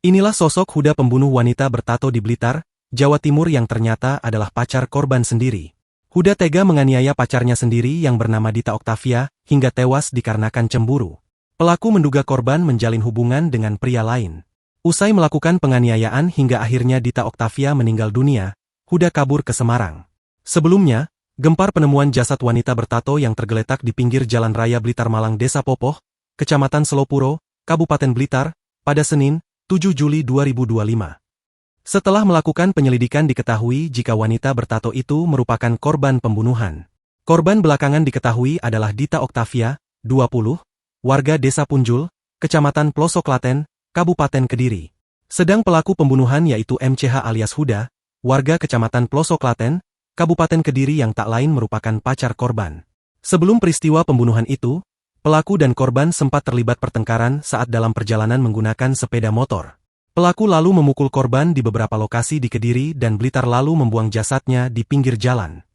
Inilah sosok Huda, pembunuh wanita bertato di Blitar, Jawa Timur yang ternyata adalah pacar korban sendiri. Huda tega menganiaya pacarnya sendiri yang bernama Dita Oktavia, hingga tewas dikarenakan cemburu. Pelaku menduga korban menjalin hubungan dengan pria lain. Usai melakukan penganiayaan hingga akhirnya Dita Oktavia meninggal dunia, Huda kabur ke Semarang. Sebelumnya, gempar penemuan jasad wanita bertato yang tergeletak di pinggir Jalan Raya Blitar Malang, Desa Popoh, Kecamatan Selopuro, Kabupaten Blitar, pada Senin, 7 Juli 2025. Setelah melakukan penyelidikan diketahui jika wanita bertato itu merupakan korban pembunuhan. Korban belakangan diketahui adalah Dita Oktavia, 20, warga Desa Punjul, Kecamatan Pelosok Klaten, Kabupaten Kediri. Sedang pelaku pembunuhan yaitu MCH alias Huda, warga Kecamatan Pelosok Klaten, Kabupaten Kediri yang tak lain merupakan pacar korban. Sebelum peristiwa pembunuhan itu, pelaku dan korban sempat terlibat pertengkaran saat dalam perjalanan menggunakan sepeda motor. Pelaku lalu memukul korban di beberapa lokasi di Kediri dan Blitar lalu membuang jasadnya di pinggir jalan.